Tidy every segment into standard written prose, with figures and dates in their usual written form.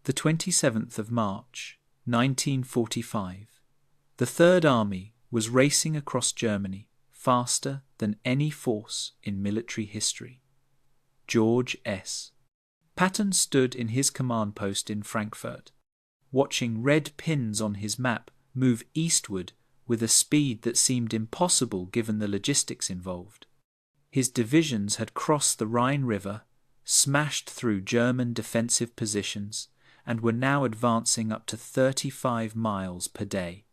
The 27th of March, 1945. The Third Army was racing across Germany faster than any force in military history. George S. Patton stood in his command post in Frankfurt, watching red pins on his map move eastward with a speed that seemed impossible given the logistics involved. His divisions had crossed the Rhine River, smashed through German defensive positions, and were now advancing up to 35 miles per day.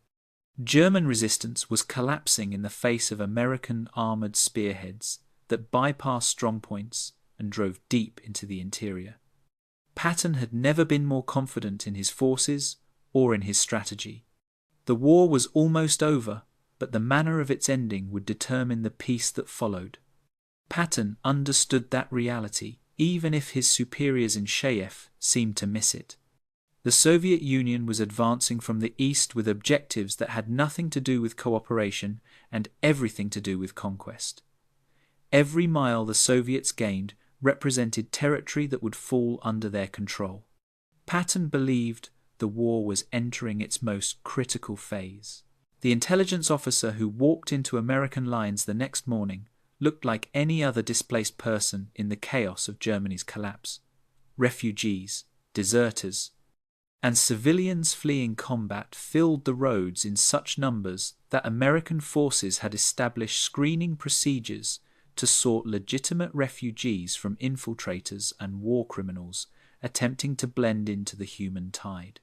German resistance was collapsing in the face of American armoured spearheads that bypassed strongpoints and drove deep into the interior. Patton had never been more confident in his forces or in his strategy. The war was almost over, but the manner of its ending would determine the peace that followed. Patton understood that reality, even if his superiors in Kiev seemed to miss it. The Soviet Union was advancing from the east with objectives that had nothing to do with cooperation and everything to do with conquest. Every mile the Soviets gained represented territory that would fall under their control. Patton believed the war was entering its most critical phase. The intelligence officer who walked into American lines the next morning looked like any other displaced person in the chaos of Germany's collapse. Refugees, deserters, and civilians fleeing combat filled the roads in such numbers that American forces had established screening procedures to sort legitimate refugees from infiltrators and war criminals attempting to blend into the human tide.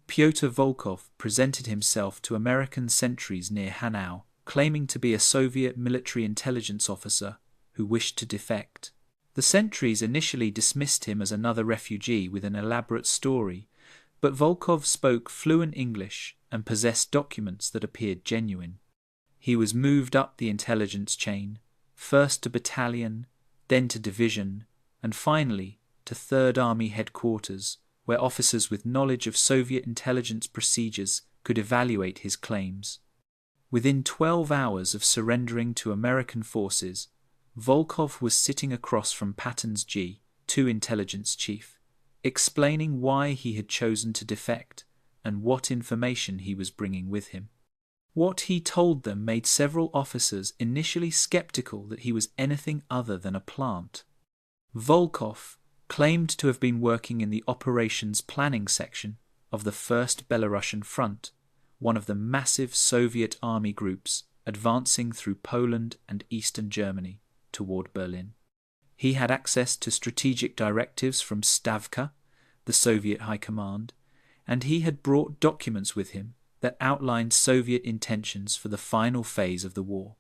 Pyotr Volkov presented himself to American sentries near Hanau, claiming to be a Soviet military intelligence officer who wished to defect. The sentries initially dismissed him as another refugee with an elaborate story, but Volkov spoke fluent English and possessed documents that appeared genuine. He was moved up the intelligence chain, first to battalion, then to division, and finally to Third Army headquarters, where officers with knowledge of Soviet intelligence procedures could evaluate his claims. Within 12 hours of surrendering to American forces, Volkov was sitting across from Patton's G2 intelligence chief, explaining why he had chosen to defect and what information he was bringing with him. What he told them made several officers initially skeptical that he was anything other than a plant. Volkov claimed to have been working in the operations planning section of the First Belarusian Front, one of the massive Soviet army groups advancing through Poland and eastern Germany toward Berlin. He had access to strategic directives from Stavka, the Soviet High Command, and he had brought documents with him that outlined Soviet intentions for the final phase of the war.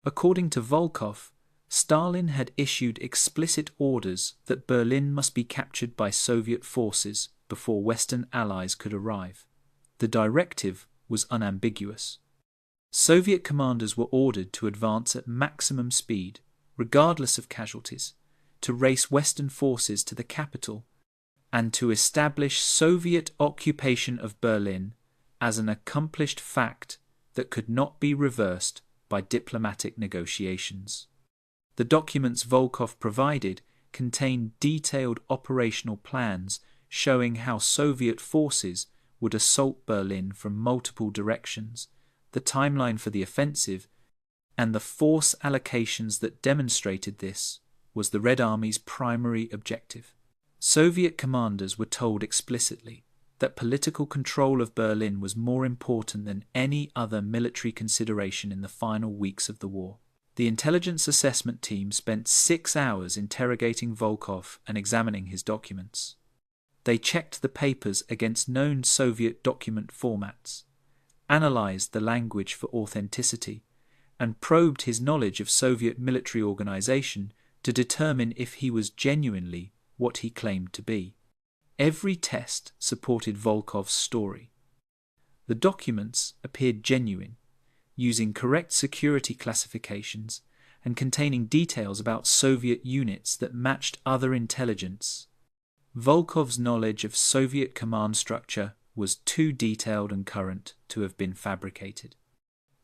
According to Volkov, Stalin had issued explicit orders that Berlin must be captured by Soviet forces before Western allies could arrive. The directive was unambiguous. Soviet commanders were ordered to advance at maximum speed, regardless of casualties, to race Western forces to the capital, and to establish Soviet occupation of Berlin as an accomplished fact that could not be reversed by diplomatic negotiations. The documents Volkov provided contained detailed operational plans showing how Soviet forces would assault Berlin from multiple directions, the timeline for the offensive, and the force allocations that demonstrated this was the Red Army's primary objective. Soviet commanders were told explicitly that political control of Berlin was more important than any other military consideration in the final weeks of the war. The intelligence assessment team spent 6 hours interrogating Volkov and examining his documents. They checked the papers against known Soviet document formats, analyzed the language for authenticity, and probed his knowledge of Soviet military organization to determine if he was genuinely what he claimed to be. Every test supported Volkov's story. The documents appeared genuine, using correct security classifications and containing details about Soviet units that matched other intelligence. Volkov's knowledge of Soviet command structure was too detailed and current to have been fabricated.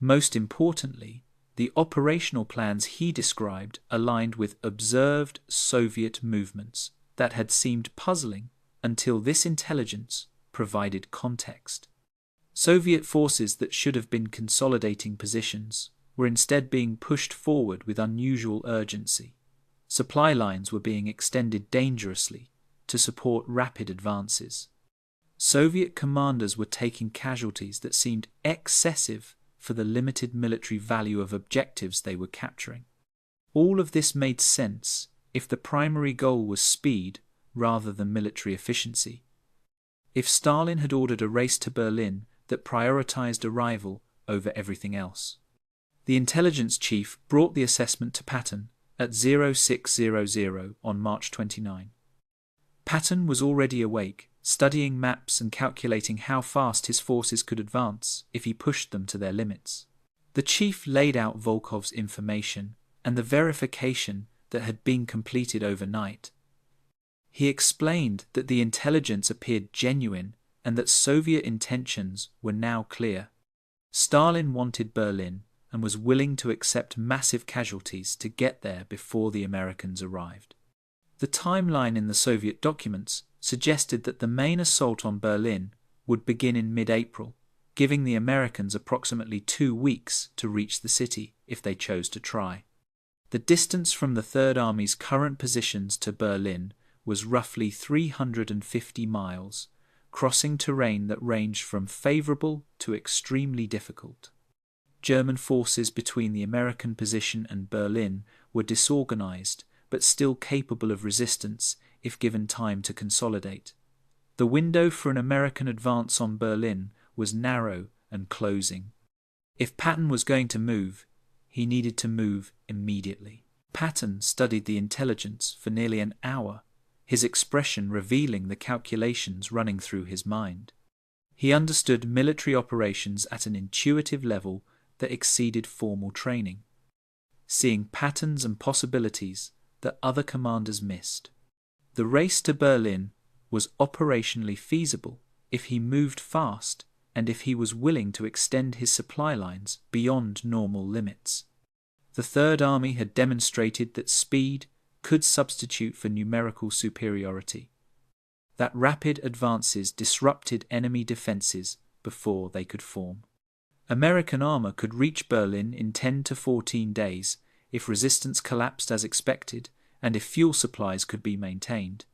Most importantly, the operational plans he described aligned with observed Soviet movements that had seemed puzzling until this intelligence provided context. Soviet forces that should have been consolidating positions were instead being pushed forward with unusual urgency. Supply lines were being extended dangerously to support rapid advances. Soviet commanders were taking casualties that seemed excessive for the limited military value of objectives they were capturing. All of this made sense if the primary goal was speed rather than military efficiency. If Stalin had ordered a race to Berlin that prioritized arrival over everything else. The intelligence chief brought the assessment to Patton at 0600 on March 29. Patton was already awake, studying maps and calculating how fast his forces could advance if he pushed them to their limits. The chief laid out Volkov's information and the verification that had been completed overnight. He explained that the intelligence appeared genuine and that Soviet intentions were now clear. Stalin wanted Berlin and was willing to accept massive casualties to get there before the Americans arrived. The timeline in the Soviet documents suggested that the main assault on Berlin would begin in mid-April, giving the Americans approximately 2 weeks to reach the city if they chose to try. The distance from the Third Army's current positions to Berlin was roughly 350 miles, crossing terrain that ranged from favorable to extremely difficult. German forces between the American position and Berlin were disorganized but still capable of resistance if given time to consolidate. The window for an American advance on Berlin was narrow and closing. If Patton was going to move, he needed to move immediately. Patton studied the intelligence for nearly an hour, his expression revealing the calculations running through his mind. He understood military operations at an intuitive level that exceeded formal training, seeing patterns and possibilities that other commanders missed. The race to Berlin was operationally feasible if he moved fast and if he was willing to extend his supply lines beyond normal limits. The Third Army had demonstrated that speed could substitute for numerical superiority, that rapid advances disrupted enemy defenses before they could form. American armor could reach Berlin in 10 to 14 days if resistance collapsed as expected and if fuel supplies could be maintained.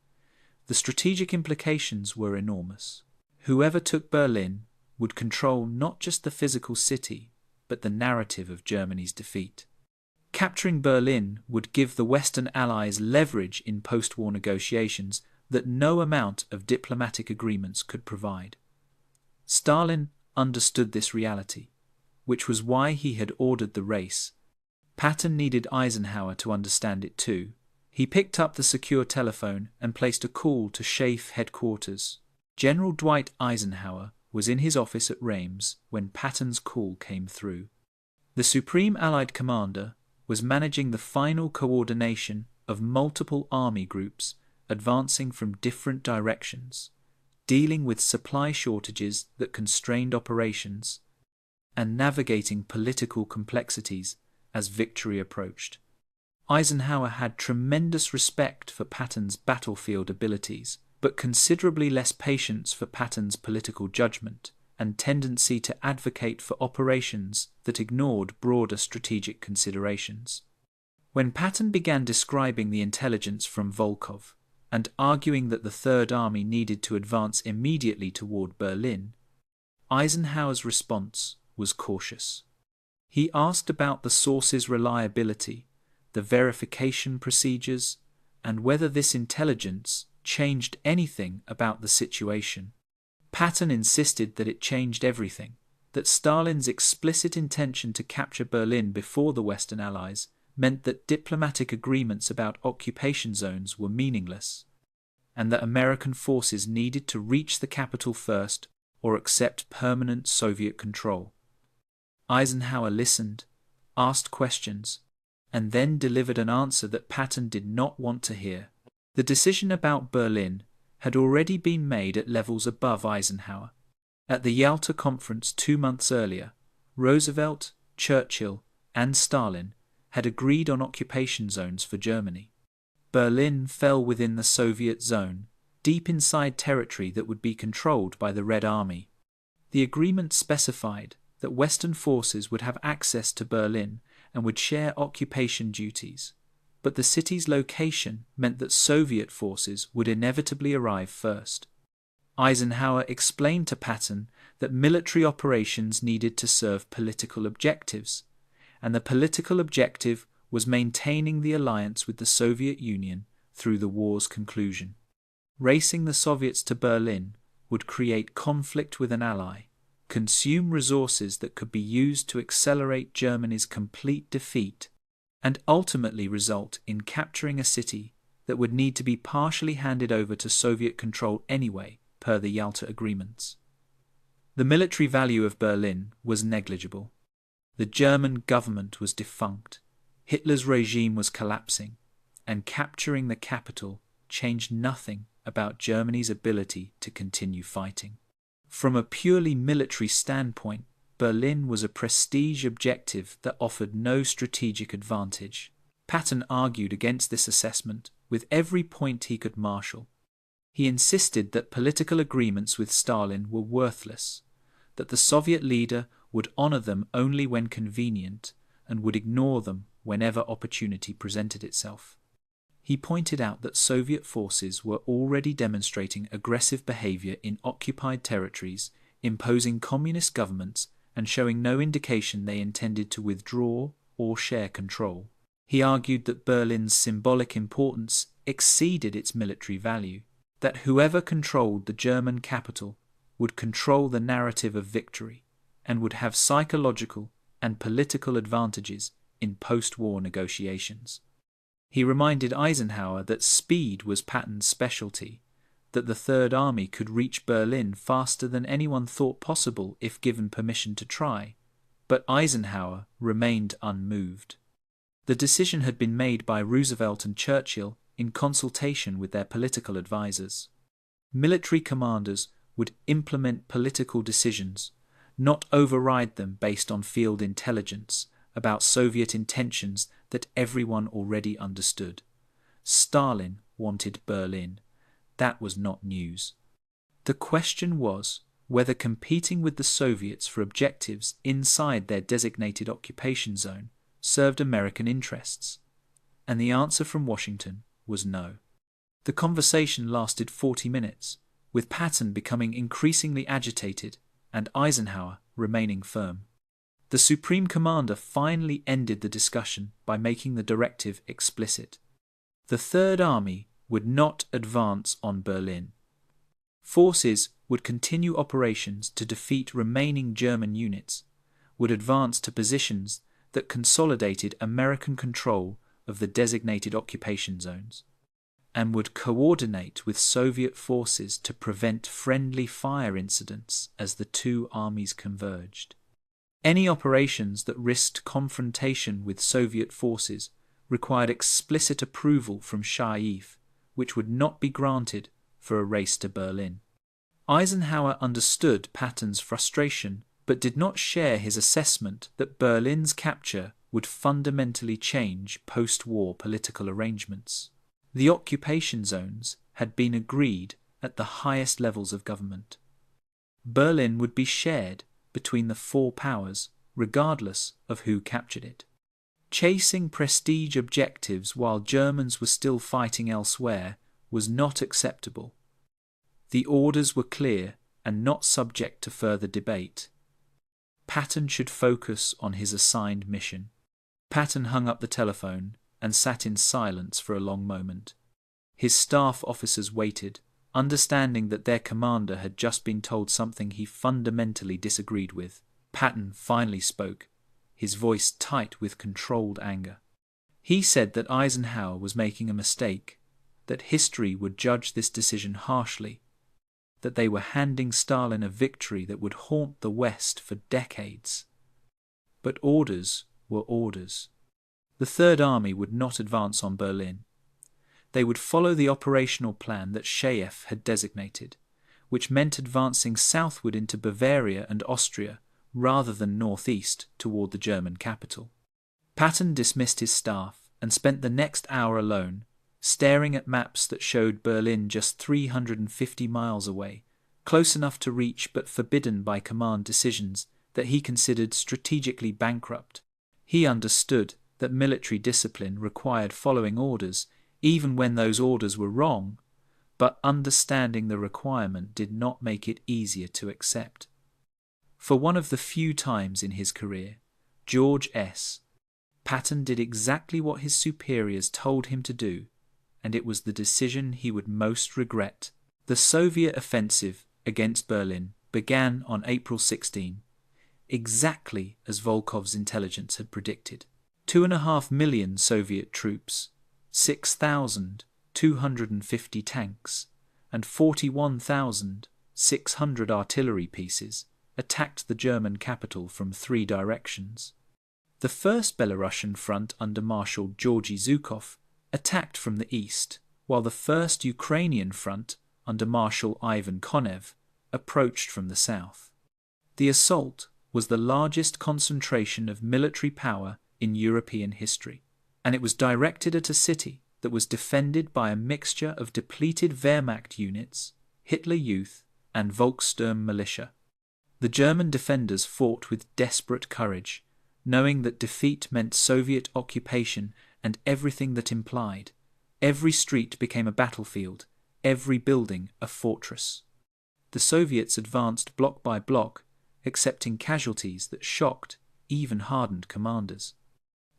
The strategic implications were enormous. Whoever took Berlin would control not just the physical city, but the narrative of Germany's defeat. Capturing Berlin would give the Western Allies leverage in post-war negotiations that no amount of diplomatic agreements could provide. Stalin understood this reality, which was why he had ordered the race. Patton needed Eisenhower to understand it too. He picked up the secure telephone and placed a call to SHAEF headquarters. General Dwight Eisenhower was in his office at Reims when Patton's call came through. The Supreme Allied Commander was managing the final coordination of multiple army groups advancing from different directions, dealing with supply shortages that constrained operations, and navigating political complexities as victory approached. Eisenhower had tremendous respect for Patton's battlefield abilities, but considerably less patience for Patton's political judgment and tendency to advocate for operations that ignored broader strategic considerations. When Patton began describing the intelligence from Volkov and arguing that the Third Army needed to advance immediately toward Berlin, Eisenhower's response was cautious. He asked about the source's reliability, the verification procedures, and whether this intelligence changed anything about the situation. Patton insisted that it changed everything, that Stalin's explicit intention to capture Berlin before the Western Allies meant that diplomatic agreements about occupation zones were meaningless, and that American forces needed to reach the capital first or accept permanent Soviet control. Eisenhower listened, asked questions, and then delivered an answer that Patton did not want to hear. The decision about Berlin had already been made at levels above Eisenhower. At the Yalta Conference 2 months earlier, Roosevelt, Churchill, and Stalin had agreed on occupation zones for Germany. Berlin fell within the Soviet zone, deep inside territory that would be controlled by the Red Army. The agreement specified that Western forces would have access to Berlin and would share occupation duties, but the city's location meant that Soviet forces would inevitably arrive first. Eisenhower explained to Patton that military operations needed to serve political objectives, and the political objective was maintaining the alliance with the Soviet Union through the war's conclusion. Racing the Soviets to Berlin would create conflict with an ally, consume resources that could be used to accelerate Germany's complete defeat, and ultimately result in capturing a city that would need to be partially handed over to Soviet control anyway, per the Yalta agreements. The military value of Berlin was negligible. The German government was defunct, Hitler's regime was collapsing, and capturing the capital changed nothing about Germany's ability to continue fighting. From a purely military standpoint, Berlin was a prestige objective that offered no strategic advantage. Patton argued against this assessment with every point he could marshal. He insisted that political agreements with Stalin were worthless, that the Soviet leader would honor them only when convenient and would ignore them whenever opportunity presented itself. He pointed out that Soviet forces were already demonstrating aggressive behavior in occupied territories, imposing communist governments and showing no indication they intended to withdraw or share control. He argued that Berlin's symbolic importance exceeded its military value, that whoever controlled the German capital would control the narrative of victory and would have psychological and political advantages in post-war negotiations. He reminded Eisenhower that speed was Patton's specialty, that the Third Army could reach Berlin faster than anyone thought possible if given permission to try, but Eisenhower remained unmoved. The decision had been made by Roosevelt and Churchill in consultation with their political advisors. Military commanders would implement political decisions, not override them based on field intelligence about Soviet intentions that everyone already understood. Stalin wanted Berlin. That was not news. The question was whether competing with the Soviets for objectives inside their designated occupation zone served American interests, and the answer from Washington was no. The conversation lasted 40 minutes, with Patton becoming increasingly agitated and Eisenhower remaining firm. The Supreme Commander finally ended the discussion by making the directive explicit. The Third Army would not advance on Berlin. Forces would continue operations to defeat remaining German units, would advance to positions that consolidated American control of the designated occupation zones, and would coordinate with Soviet forces to prevent friendly fire incidents as the two armies converged. Any operations that risked confrontation with Soviet forces required explicit approval from Shaif, which would not be granted for a race to Berlin. Eisenhower understood Patton's frustration, but did not share his assessment that Berlin's capture would fundamentally change post-war political arrangements. The occupation zones had been agreed at the highest levels of government. Berlin would be shared between the four powers, regardless of who captured it. Chasing prestige objectives while Germans were still fighting elsewhere was not acceptable. The orders were clear and not subject to further debate. Patton should focus on his assigned mission. Patton hung up the telephone and sat in silence for a long moment. His staff officers waited, understanding that their commander had just been told something he fundamentally disagreed with. Patton finally spoke, his voice tight with controlled anger. He said that Eisenhower was making a mistake, that history would judge this decision harshly, that they were handing Stalin a victory that would haunt the West for decades. But orders were orders. The Third Army would not advance on Berlin. They would follow the operational plan that Shaif had designated, which meant advancing southward into Bavaria and Austria rather than northeast toward the German capital. Patton dismissed his staff and spent the next hour alone, staring at maps that showed Berlin just 350 miles away, close enough to reach but forbidden by command decisions that he considered strategically bankrupt. He understood that military discipline required following orders, even when those orders were wrong, but understanding the requirement did not make it easier to accept. For one of the few times in his career, George S. Patton did exactly what his superiors told him to do, and it was the decision he would most regret. The Soviet offensive against Berlin began on April 16, exactly as Volkov's intelligence had predicted. 2.5 million Soviet troops, 6,250 tanks, and 41,600 artillery pieces attacked the German capital from 3 directions. The first Belarusian front under Marshal Georgy Zhukov attacked from the east, while the first Ukrainian front under Marshal Ivan Konev approached from the south. The assault was the largest concentration of military power in European history, and it was directed at a city that was defended by a mixture of depleted Wehrmacht units, Hitler Youth, and Volkssturm militia. The German defenders fought with desperate courage, knowing that defeat meant Soviet occupation and everything that implied. Every street became a battlefield, every building a fortress. The Soviets advanced block by block, accepting casualties that shocked, even hardened commanders.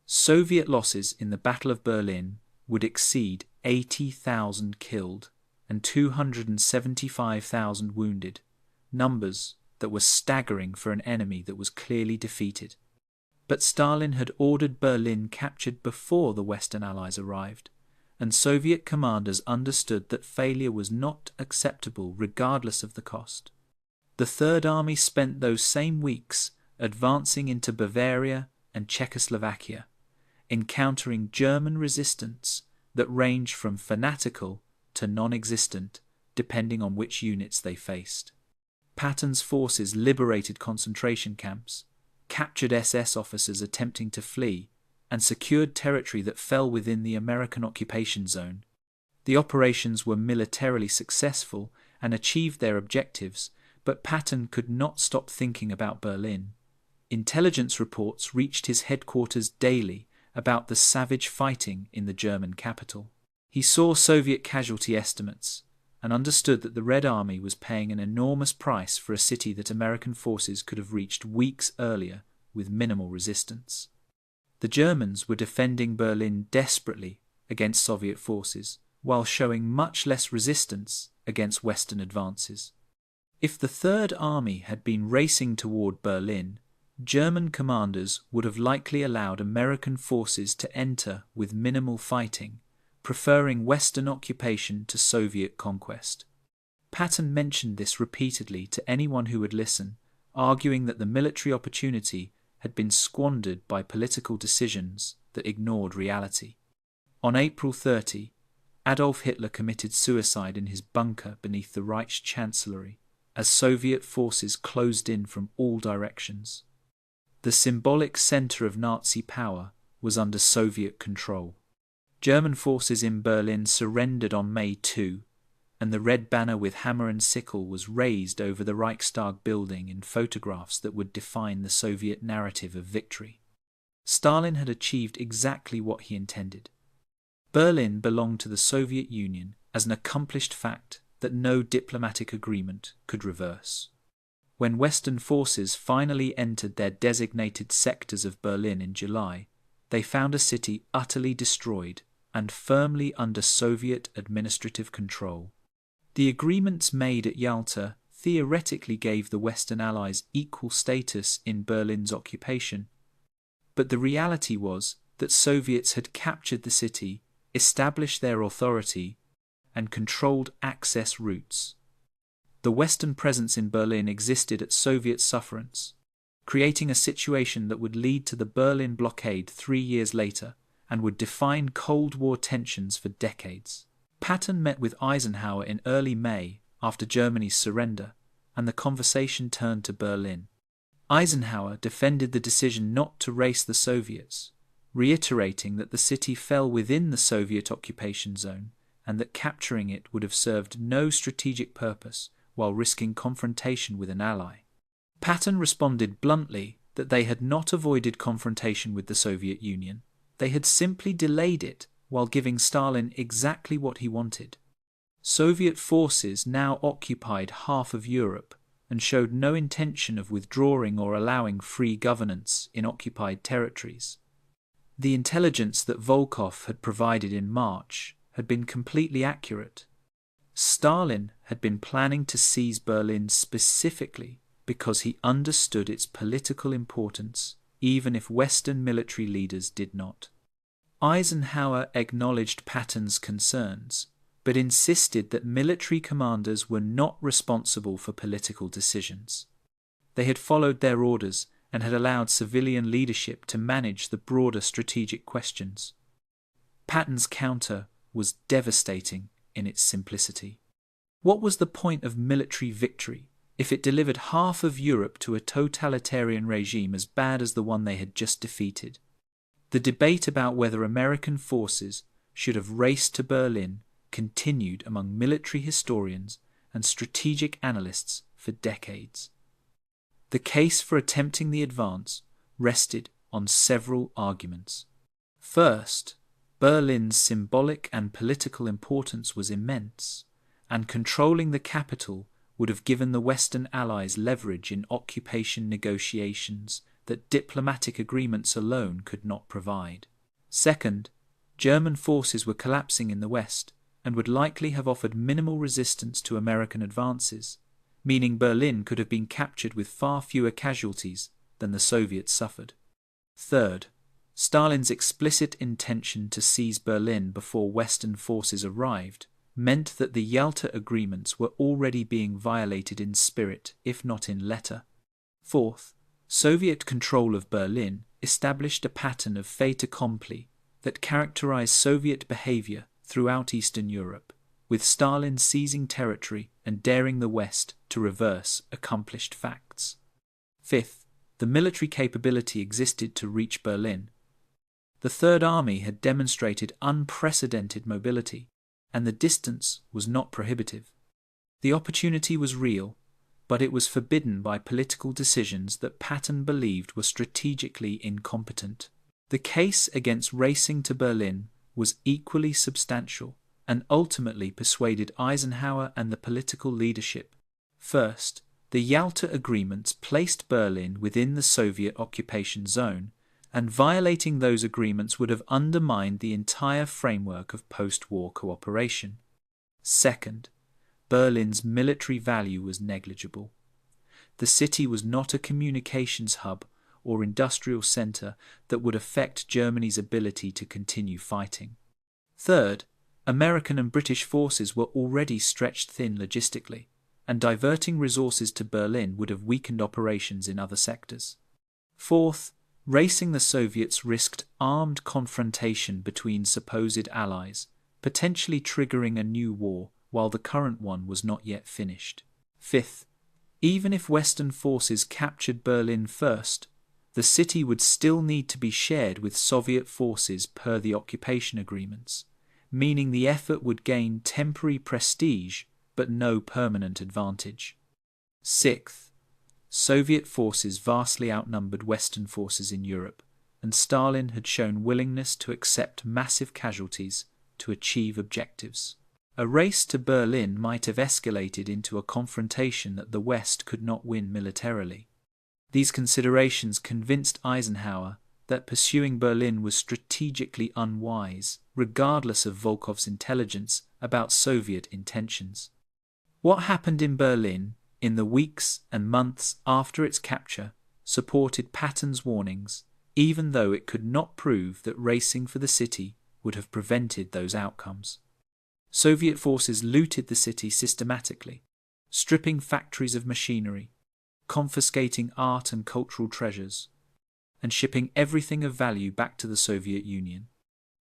Soviet losses in the Battle of Berlin would exceed 80,000 killed and 275,000 wounded, numbers that were staggering for an enemy that was clearly defeated. But Stalin had ordered Berlin captured before the Western Allies arrived, and Soviet commanders understood that failure was not acceptable regardless of the cost. The Third Army spent those same weeks advancing into Bavaria and Czechoslovakia, encountering German resistance that ranged from fanatical to non-existent, depending on which units they faced. Patton's forces liberated concentration camps, captured SS officers attempting to flee, and secured territory that fell within the American occupation zone. The operations were militarily successful and achieved their objectives, but Patton could not stop thinking about Berlin. Intelligence reports reached his headquarters daily about the savage fighting in the German capital. He saw Soviet casualty estimates and understood that the Red Army was paying an enormous price for a city that American forces could have reached weeks earlier with minimal resistance. The Germans were defending Berlin desperately against Soviet forces, while showing much less resistance against Western advances. If the Third Army had been racing toward Berlin, German commanders would have likely allowed American forces to enter with minimal fighting, preferring Western occupation to Soviet conquest. Patton mentioned this repeatedly to anyone who would listen, arguing that the military opportunity had been squandered by political decisions that ignored reality. On April 30, Adolf Hitler committed suicide in his bunker beneath the Reich Chancellery as Soviet forces closed in from all directions. The symbolic center of Nazi power was under Soviet control. German forces in Berlin surrendered on May 2, and the red banner with hammer and sickle was raised over the Reichstag building in photographs that would define the Soviet narrative of victory. Stalin had achieved exactly what he intended. Berlin belonged to the Soviet Union as an accomplished fact that no diplomatic agreement could reverse. When Western forces finally entered their designated sectors of Berlin in July, they found a city utterly destroyed and firmly under Soviet administrative control. The agreements made at Yalta theoretically gave the Western Allies equal status in Berlin's occupation, but the reality was that Soviets had captured the city, established their authority, and controlled access routes. The Western presence in Berlin existed at Soviet sufferance, creating a situation that would lead to the Berlin blockade 3 years later and would define Cold War tensions for decades. Patton met with Eisenhower in early May after Germany's surrender, and the conversation turned to Berlin. Eisenhower defended the decision not to race the Soviets, reiterating that the city fell within the Soviet occupation zone and that capturing it would have served no strategic purpose while risking confrontation with an ally. Patton responded bluntly that they had not avoided confrontation with the Soviet Union, they had simply delayed it while giving Stalin exactly what he wanted. Soviet forces now occupied half of Europe and showed no intention of withdrawing or allowing free governance in occupied territories. The intelligence that Volkov had provided in March had been completely accurate. Stalin had been planning to seize Berlin specifically because he understood its political importance, even if Western military leaders did not. Eisenhower acknowledged Patton's concerns, but insisted that military commanders were not responsible for political decisions. They had followed their orders and had allowed civilian leadership to manage the broader strategic questions. Patton's counter was devastating in its simplicity. What was the point of military victory if it delivered half of Europe to a totalitarian regime as bad as the one they had just defeated? The debate about whether American forces should have raced to Berlin continued among military historians and strategic analysts for decades. The case for attempting the advance rested on several arguments. First, Berlin's symbolic and political importance was immense, and controlling the capital would have given the Western Allies leverage in occupation negotiations that diplomatic agreements alone could not provide. Second, German forces were collapsing in the West and would likely have offered minimal resistance to American advances, meaning Berlin could have been captured with far fewer casualties than the Soviets suffered. Third, Stalin's explicit intention to seize Berlin before Western forces arrived meant that the Yalta agreements were already being violated in spirit, if not in letter. Fourth, Soviet control of Berlin established a pattern of fait accompli that characterized Soviet behavior throughout Eastern Europe, with Stalin seizing territory and daring the West to reverse accomplished facts. Fifth, the military capability existed to reach Berlin. The Third Army had demonstrated unprecedented mobility, and the distance was not prohibitive. The opportunity was real, but it was forbidden by political decisions that Patton believed were strategically incompetent. The case against racing to Berlin was equally substantial and ultimately persuaded Eisenhower and the political leadership. First, the Yalta agreements placed Berlin within the Soviet occupation zone, and violating those agreements would have undermined the entire framework of post-war cooperation. Second, Berlin's military value was negligible. The city was not a communications hub or industrial center that would affect Germany's ability to continue fighting. Third, American and British forces were already stretched thin logistically, and diverting resources to Berlin would have weakened operations in other sectors. Fourth, racing the Soviets risked armed confrontation between supposed allies, potentially triggering a new war while the current one was not yet finished. Fifth, even if Western forces captured Berlin first, the city would still need to be shared with Soviet forces per the occupation agreements, meaning the effort would gain temporary prestige but no permanent advantage. Sixth, Soviet forces vastly outnumbered Western forces in Europe, and Stalin had shown willingness to accept massive casualties to achieve objectives. A race to Berlin might have escalated into a confrontation that the West could not win militarily. These considerations convinced Eisenhower that pursuing Berlin was strategically unwise, regardless of Volkov's intelligence about Soviet intentions. What happened in Berlin in the weeks and months after its capture supported Patton's warnings, even though it could not prove that racing for the city would have prevented those outcomes. Soviet forces looted the city systematically, stripping factories of machinery, confiscating art and cultural treasures, and shipping everything of value back to the Soviet Union.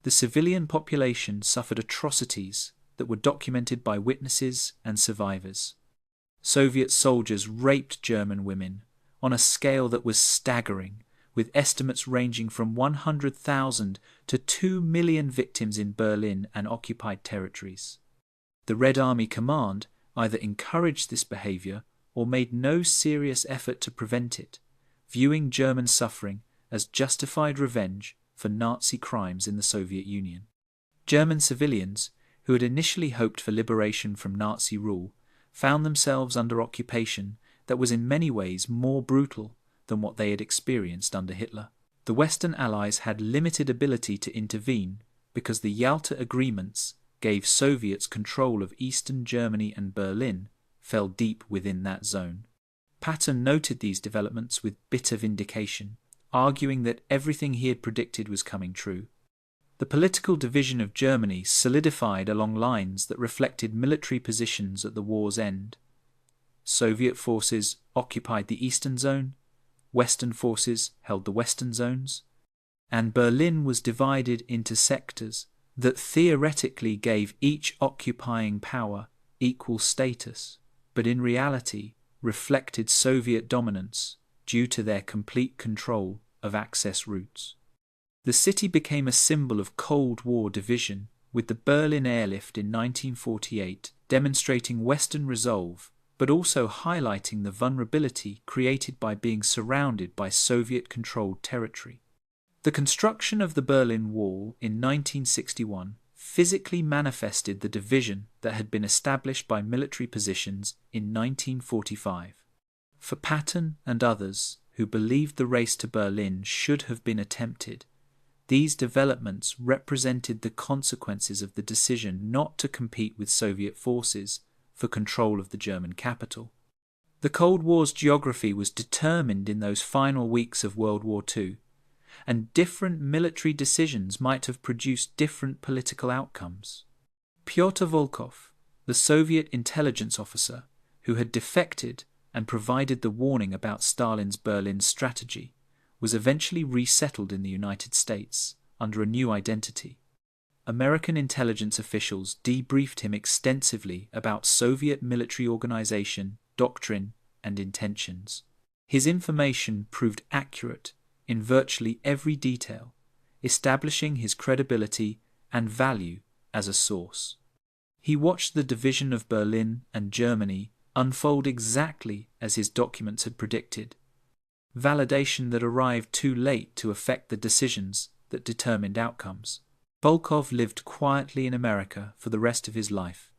The civilian population suffered atrocities that were documented by witnesses and survivors. Soviet soldiers raped German women on a scale that was staggering, with estimates ranging from 100,000 to 2 million victims in Berlin and occupied territories. The Red Army Command either encouraged this behavior or made no serious effort to prevent it, viewing German suffering as justified revenge for Nazi crimes in the Soviet Union. German civilians, who had initially hoped for liberation from Nazi rule, found themselves under occupation that was in many ways more brutal than what they had experienced under Hitler. The Western Allies had limited ability to intervene because the Yalta Agreements gave Soviets control of Eastern Germany, and Berlin fell deep within that zone. Patton noted these developments with bitter vindication, arguing that everything he had predicted was coming true. The political division of Germany solidified along lines that reflected military positions at the war's end. Soviet forces occupied the Eastern Zone, Western forces held the Western zones, and Berlin was divided into sectors that theoretically gave each occupying power equal status, but in reality reflected Soviet dominance due to their complete control of access routes. The city became a symbol of Cold War division, with the Berlin airlift in 1948 demonstrating Western resolve, but also highlighting the vulnerability created by being surrounded by Soviet-controlled territory. The construction of the Berlin Wall in 1961 physically manifested the division that had been established by military positions in 1945. For Patton and others who believed the race to Berlin should have been attempted, these developments represented the consequences of the decision not to compete with Soviet forces for control of the German capital. The Cold War's geography was determined in those final weeks of World War II, and different military decisions might have produced different political outcomes. Pyotr Volkov, the Soviet intelligence officer who had defected and provided the warning about Stalin's Berlin strategy, was eventually resettled in the United States under a new identity. American intelligence officials debriefed him extensively about Soviet military organization, doctrine, and intentions. His information proved accurate in virtually every detail, establishing his credibility and value as a source. He watched the division of Berlin and Germany unfold exactly as his documents had predicted, validation that arrived too late to affect the decisions that determined outcomes. Volkov lived quietly in America for the rest of his life,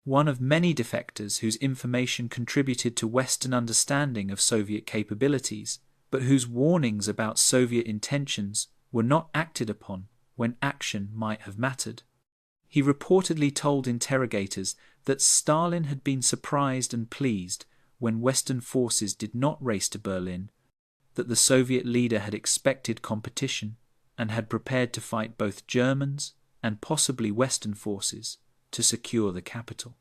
one of many defectors whose information contributed to Western understanding of Soviet capabilities, but whose warnings about Soviet intentions were not acted upon when action might have mattered. He reportedly told interrogators that Stalin had been surprised and pleased when Western forces did not race to Berlin, that the Soviet leader had expected competition and had prepared to fight both Germans and possibly Western forces to secure the capital.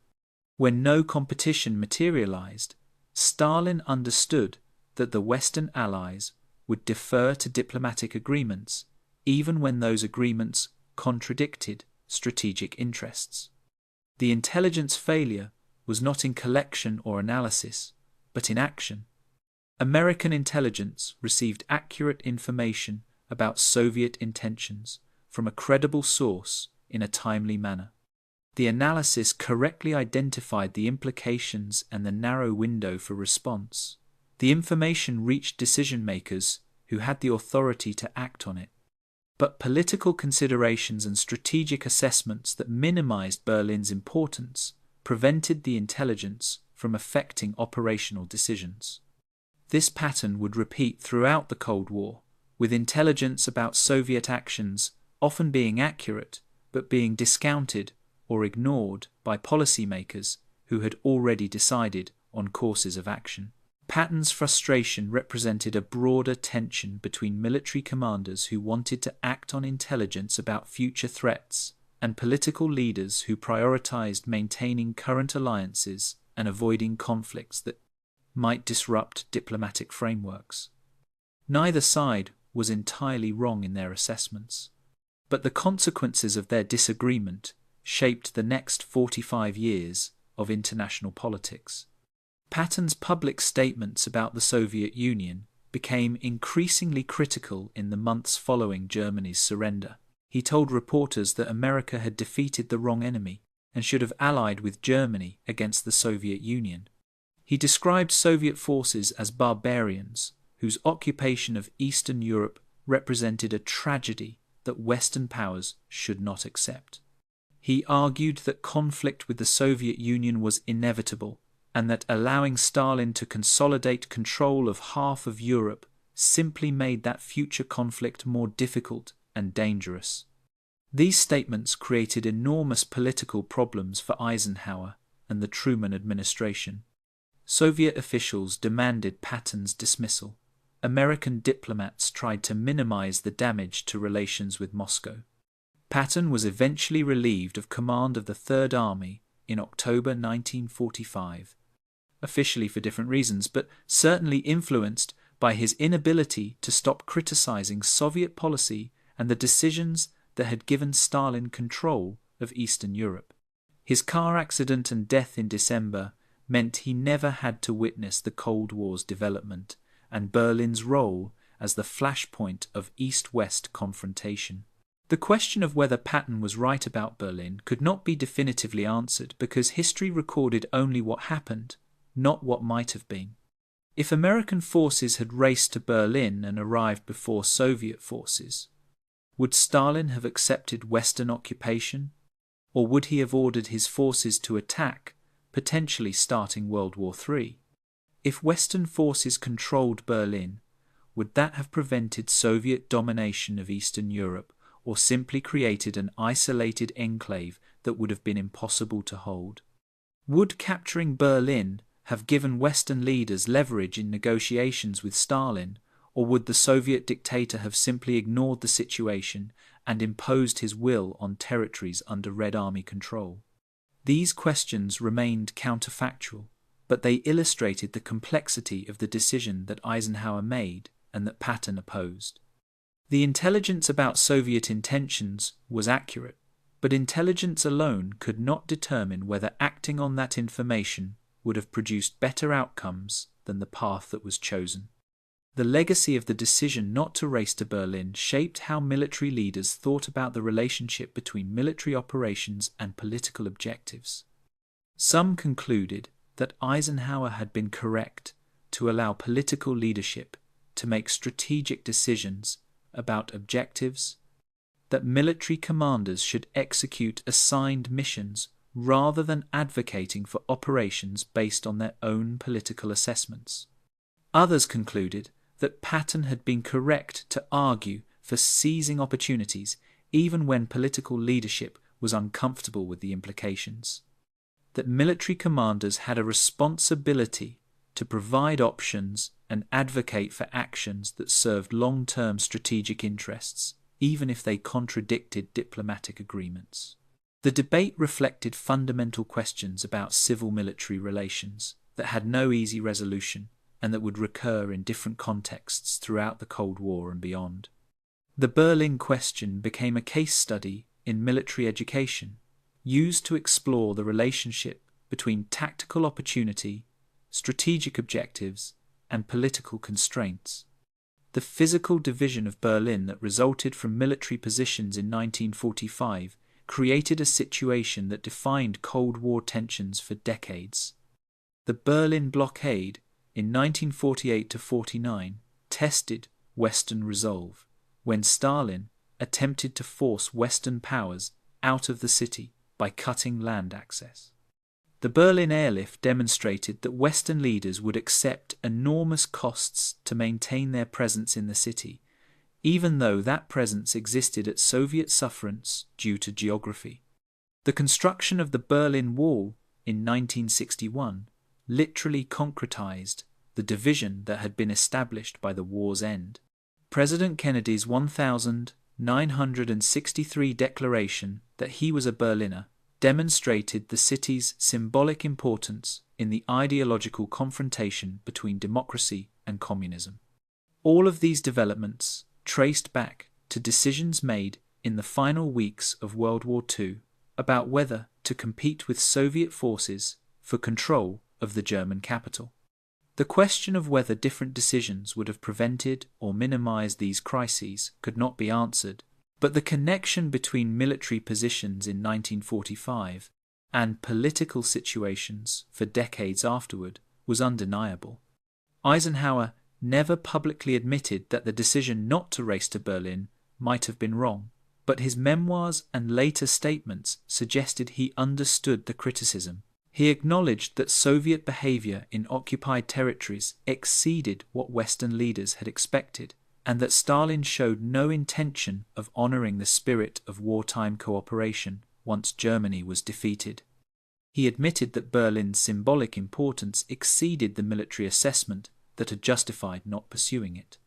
When no competition materialized, Stalin understood that the Western Allies would defer to diplomatic agreements even when those agreements contradicted strategic interests. The intelligence failure was not in collection or analysis, but in action. American intelligence received accurate information about Soviet intentions from a credible source in a timely manner. The analysis correctly identified the implications and the narrow window for response. The information reached decision-makers who had the authority to act on it. But political considerations and strategic assessments that minimized Berlin's importance prevented the intelligence from affecting operational decisions. This pattern would repeat throughout the Cold War, with intelligence about Soviet actions often being accurate but being discounted or ignored by policymakers who had already decided on courses of action. Patton's frustration represented a broader tension between military commanders who wanted to act on intelligence about future threats and political leaders who prioritized maintaining current alliances and avoiding conflicts that might disrupt diplomatic frameworks. Neither side was entirely wrong in their assessments, but the consequences of their disagreement shaped the next 45 years of international politics. Patton's public statements about the Soviet Union became increasingly critical in the months following Germany's surrender. He told reporters that America had defeated the wrong enemy and should have allied with Germany against the Soviet Union. He described Soviet forces as barbarians whose occupation of Eastern Europe represented a tragedy that Western powers should not accept. He argued that conflict with the Soviet Union was inevitable and that allowing Stalin to consolidate control of half of Europe simply made that future conflict more difficult and dangerous. These statements created enormous political problems for Eisenhower and the Truman administration. Soviet officials demanded Patton's dismissal. American diplomats tried to minimize the damage to relations with Moscow. Patton was eventually relieved of command of the Third Army in October 1945, officially for different reasons, but certainly influenced by his inability to stop criticizing Soviet policy and the decisions that had given Stalin control of Eastern Europe. His car accident and death in December meant he never had to witness the Cold War's development and Berlin's role as the flashpoint of East-West confrontation. The question of whether Patton was right about Berlin could not be definitively answered because history recorded only what happened, not what might have been. If American forces had raced to Berlin and arrived before Soviet forces, would Stalin have accepted Western occupation, or would he have ordered his forces to attack, potentially starting World War III? If Western forces controlled Berlin, would that have prevented Soviet domination of Eastern Europe or simply created an isolated enclave that would have been impossible to hold? Would capturing Berlin have given Western leaders leverage in negotiations with Stalin, or would the Soviet dictator have simply ignored the situation and imposed his will on territories under Red Army control? These questions remained counterfactual, but they illustrated the complexity of the decision that Eisenhower made and that Patton opposed. The intelligence about Soviet intentions was accurate, but intelligence alone could not determine whether acting on that information would have produced better outcomes than the path that was chosen. The legacy of the decision not to race to Berlin shaped how military leaders thought about the relationship between military operations and political objectives. Some concluded that Eisenhower had been correct to allow political leadership to make strategic decisions about objectives, that military commanders should execute assigned missions rather than advocating for operations based on their own political assessments. Others concluded that Patton had been correct to argue for seizing opportunities even when political leadership was uncomfortable with the implications, that military commanders had a responsibility to provide options and advocate for actions that served long-term strategic interests, even if they contradicted diplomatic agreements. The debate reflected fundamental questions about civil-military relations that had no easy resolution and that would recur in different contexts throughout the Cold War and beyond. The Berlin question became a case study in military education, used to explore the relationship between tactical opportunity, strategic objectives, and political constraints. The physical division of Berlin that resulted from military positions in 1945 created a situation that defined Cold War tensions for decades. The Berlin blockade in 1948-49 tested Western resolve when Stalin attempted to force Western powers out of the city by cutting land access. The Berlin airlift demonstrated that Western leaders would accept enormous costs to maintain their presence in the city, even though that presence existed at Soviet sufferance due to geography. The construction of the Berlin Wall in 1961 literally concretized the division that had been established by the war's end. President Kennedy's 1963 declaration that he was a Berliner demonstrated the city's symbolic importance in the ideological confrontation between democracy and communism. All of these developments traced back to decisions made in the final weeks of World War II about whether to compete with Soviet forces for control of the German capital. The question of whether different decisions would have prevented or minimized these crises could not be answered, but the connection between military positions in 1945 and political situations for decades afterward was undeniable. Eisenhower never publicly admitted that the decision not to race to Berlin might have been wrong, but his memoirs and later statements suggested he understood the criticism. He acknowledged that Soviet behavior in occupied territories exceeded what Western leaders had expected, and that Stalin showed no intention of honoring the spirit of wartime cooperation once Germany was defeated. He admitted that Berlin's symbolic importance exceeded the military assessment that had justified not pursuing it.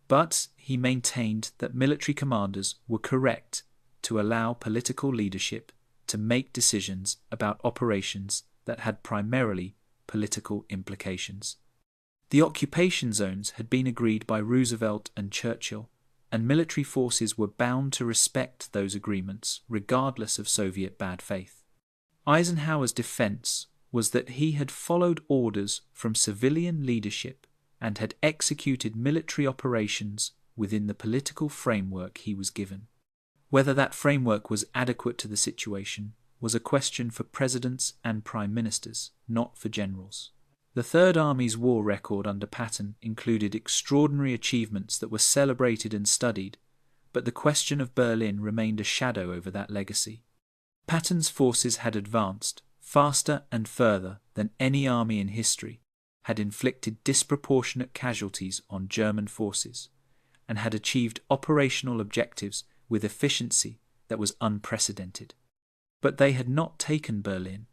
But he maintained that military commanders were correct to allow political leadership to make decisions about operations that had primarily political implications. The occupation zones had been agreed by Roosevelt and Churchill, and military forces were bound to respect those agreements regardless of Soviet bad faith. Eisenhower's defense was that he had followed orders from civilian leadership and had executed military operations within the political framework he was given. Whether that framework was adequate to the situation was a question for presidents and prime ministers, not for generals. The Third Army's war record under Patton included extraordinary achievements that were celebrated and studied, but the question of Berlin remained a shadow over that legacy. Patton's forces had advanced faster and further than any army in history, had inflicted disproportionate casualties on German forces, and had achieved operational objectives with efficiency that was unprecedented. But they had not taken Berlin.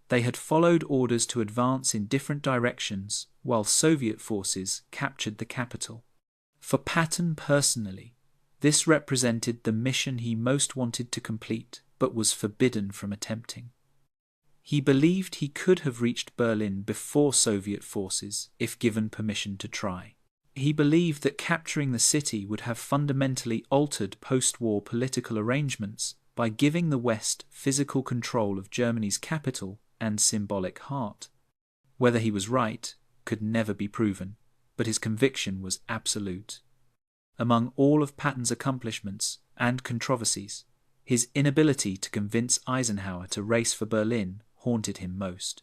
They had followed orders to advance in different directions while Soviet forces captured the capital. For Patton personally, this represented the mission he most wanted to complete but was forbidden from attempting. He believed he could have reached Berlin before Soviet forces if given permission to try. He believed that capturing the city would have fundamentally altered post-war political arrangements by giving the West physical control of Germany's capital and symbolic heart. Whether he was right could never be proven, but his conviction was absolute. Among all of Patton's accomplishments and controversies, his inability to convince Eisenhower to race for Berlin haunted him most.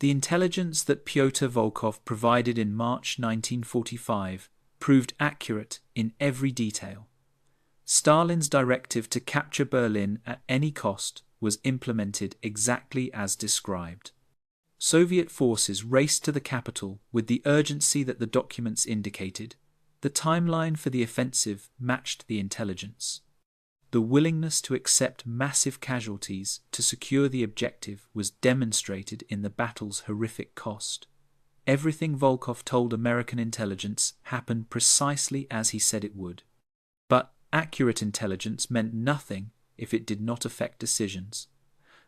The intelligence that Pyotr Volkov provided in March 1945 proved accurate in every detail. Stalin's directive to capture Berlin at any cost was implemented exactly as described. Soviet forces raced to the capital with the urgency that the documents indicated. The timeline for the offensive matched the intelligence. The willingness to accept massive casualties to secure the objective was demonstrated in the battle's horrific cost. Everything Volkov told American intelligence happened precisely as he said it would. But accurate intelligence meant nothing if it did not affect decisions.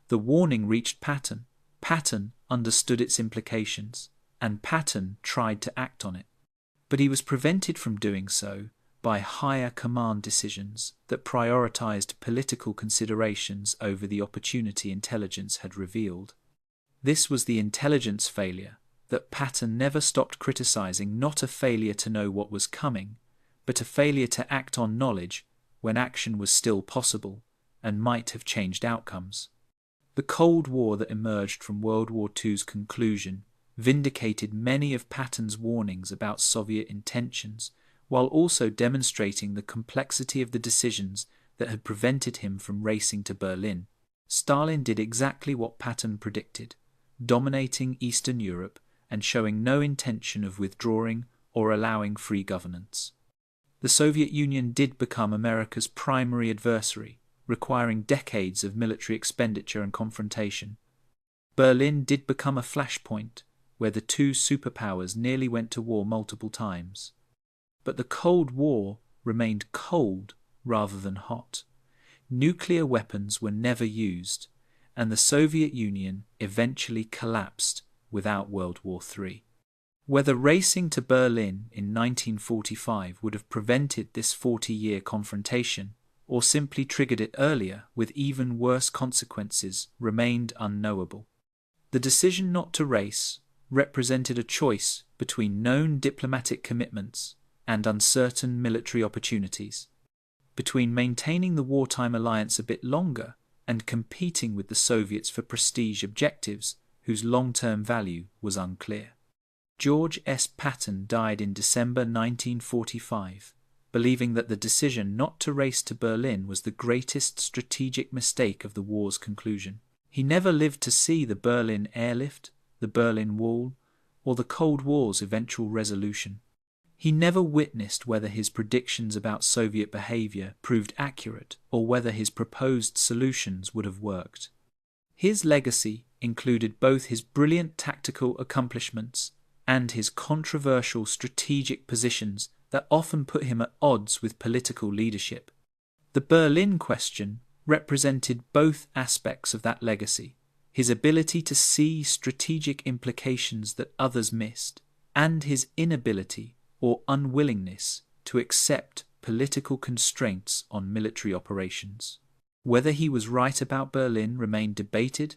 The warning reached Patton. Patton understood its implications, and Patton tried to act on it. But he was prevented from doing so by higher command decisions that prioritized political considerations over the opportunity intelligence had revealed. This was the intelligence failure that Patton never stopped criticizing, not a failure to know what was coming, but a failure to act on knowledge when action was still possible and might have changed outcomes. The Cold War that emerged from World War II's conclusion vindicated many of Patton's warnings about Soviet intentions, while also demonstrating the complexity of the decisions that had prevented him from racing to Berlin. Stalin did exactly what Patton predicted, dominating Eastern Europe and showing no intention of withdrawing or allowing free governance. The Soviet Union did become America's primary adversary, requiring decades of military expenditure and confrontation. Berlin did become a flashpoint where the two superpowers nearly went to war multiple times. But the Cold War remained cold rather than hot. Nuclear weapons were never used, and the Soviet Union eventually collapsed without World War III. Whether racing to Berlin in 1945 would have prevented this 40-year confrontation, or simply triggered it earlier with even worse consequences, remained unknowable. The decision not to race represented a choice between known diplomatic commitments and uncertain military opportunities, between maintaining the wartime alliance a bit longer and competing with the Soviets for prestige objectives whose long-term value was unclear. George S. Patton died in December 1945, believing that the decision not to race to Berlin was the greatest strategic mistake of the war's conclusion. He never lived to see the Berlin airlift, the Berlin Wall, or the Cold War's eventual resolution. He never witnessed whether his predictions about Soviet behavior proved accurate or whether his proposed solutions would have worked. His legacy included both his brilliant tactical accomplishments and his controversial strategic positions that often put him at odds with political leadership. The Berlin question represented both aspects of that legacy: his ability to see strategic implications that others missed, and his inability or unwillingness to accept political constraints on military operations. Whether he was right about Berlin remained debated,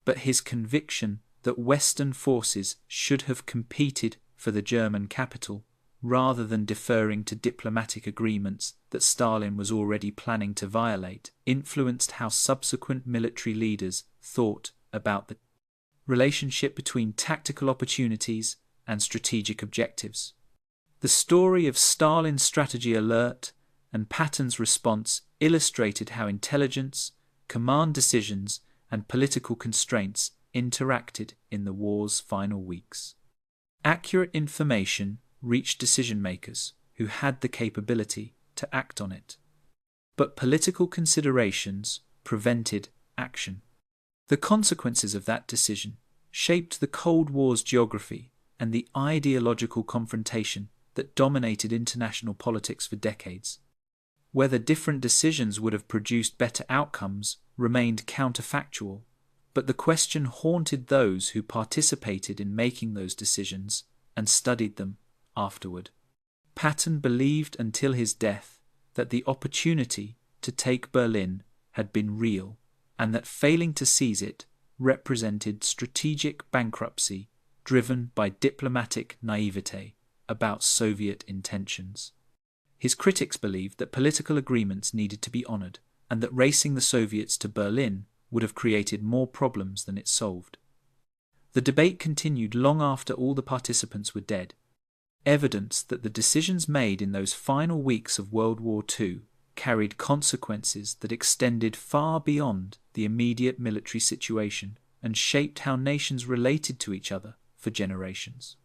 but his conviction that Western forces should have competed for the German capital rather than deferring to diplomatic agreements that Stalin was already planning to violate influenced how subsequent military leaders thought about the relationship between tactical opportunities and strategic objectives. The story of Stalin's strategy alert and Patton's response illustrated how intelligence, command decisions, and political constraints interacted in the war's final weeks. Accurate information reached decision-makers who had the capability to act on it, but political considerations prevented action. The consequences of that decision shaped the Cold War's geography and the ideological confrontation that dominated international politics for decades. Whether different decisions would have produced better outcomes remained counterfactual, but the question haunted those who participated in making those decisions and studied them afterward. Patton believed until his death that the opportunity to take Berlin had been real, and that failing to seize it represented strategic bankruptcy driven by diplomatic naivete about Soviet intentions. His critics believed that political agreements needed to be honored, and that racing the Soviets to Berlin would have created more problems than it solved. The debate continued long after all the participants were dead. Evidence that the decisions made in those final weeks of World War II carried consequences that extended far beyond the immediate military situation and shaped how nations related to each other for generations.